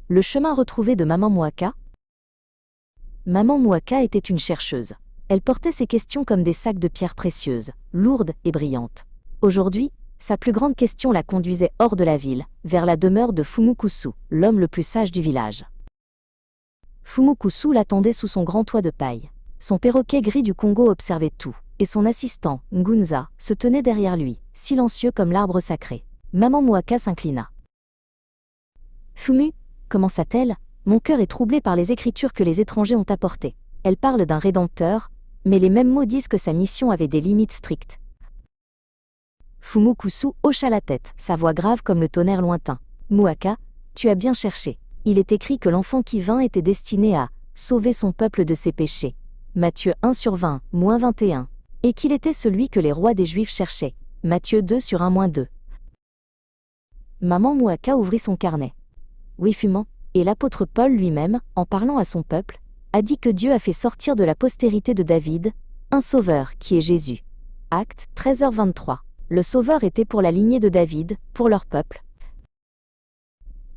Le chemin retrouvé de Maman Mouaka. Maman Mouaka était une chercheuse. Elle portait ses questions comme des sacs de pierres précieuses, lourdes et brillantes. Aujourd'hui, sa plus grande question la conduisait hors de la ville, vers la demeure de Fumukusu, l'homme le plus sage du village. Fumukusu l'attendait sous son grand toit de paille. Son perroquet gris du Congo observait tout, et son assistant, Ngunza, se tenait derrière lui, silencieux comme l'arbre sacré. Maman Mouaka s'inclina. « Fumu, commença-t-elle, mon cœur est troublé par les écritures que les étrangers ont apportées. Elles parlent d'un rédempteur, mais les mêmes mots disent que sa mission avait des limites strictes. » Fumukusu hocha la tête, sa voix grave comme le tonnerre lointain. « Mouaka, tu as bien cherché. Il est écrit que l'enfant qui vint était destiné à sauver son peuple de ses péchés. Matthieu 1/20, -21. Et qu'il était celui que les rois des Juifs cherchaient. Matthieu 2/1-2. Maman Mouaka ouvrit son carnet. Oui, fumant, et l'apôtre Paul lui-même, en parlant à son peuple, a dit que Dieu a fait sortir de la postérité de David un sauveur qui est Jésus. Actes 13h23. Le sauveur était pour la lignée de David, pour leur peuple.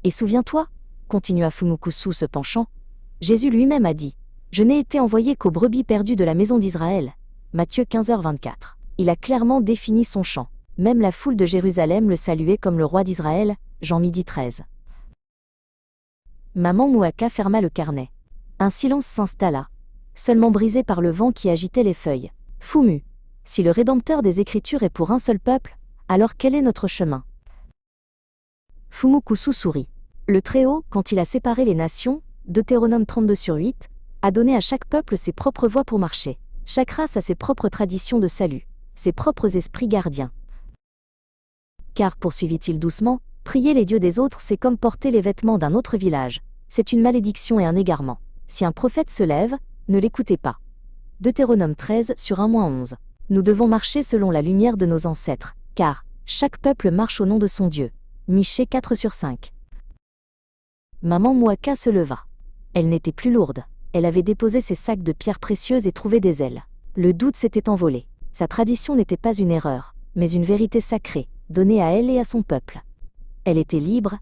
Et souviens-toi, continua Fumukusu se penchant, Jésus lui-même a dit « Je n'ai été envoyé qu'aux brebis perdues de la maison d'Israël » Matthieu 15h24. Il a clairement défini son champ. Même la foule de Jérusalem le saluait comme le roi d'Israël, Jean 13. Maman Mouaka ferma le carnet. Un silence s'installa, seulement brisé par le vent qui agitait les feuilles. Fumu, si le Rédempteur des Écritures est pour un seul peuple, alors quel est notre chemin? Fumukusu sourit. Le Très-Haut, quand il a séparé les nations, Deutéronome 32/8, a donné à chaque peuple ses propres voies pour marcher. Chaque race a ses propres traditions de salut, ses propres esprits gardiens. Car, poursuivit-il doucement, prier les dieux des autres, c'est comme porter les vêtements d'un autre village. C'est une malédiction et un égarement. Si un prophète se lève, ne l'écoutez pas. Deutéronome 13/1-11. Nous devons marcher selon la lumière de nos ancêtres, car chaque peuple marche au nom de son Dieu. Michée 4/5. Maman Mouaka se leva. Elle n'était plus lourde. Elle avait déposé ses sacs de pierres précieuses et trouvé des ailes. Le doute s'était envolé. Sa tradition n'était pas une erreur, mais une vérité sacrée, donnée à elle et à son peuple. Elle était libre,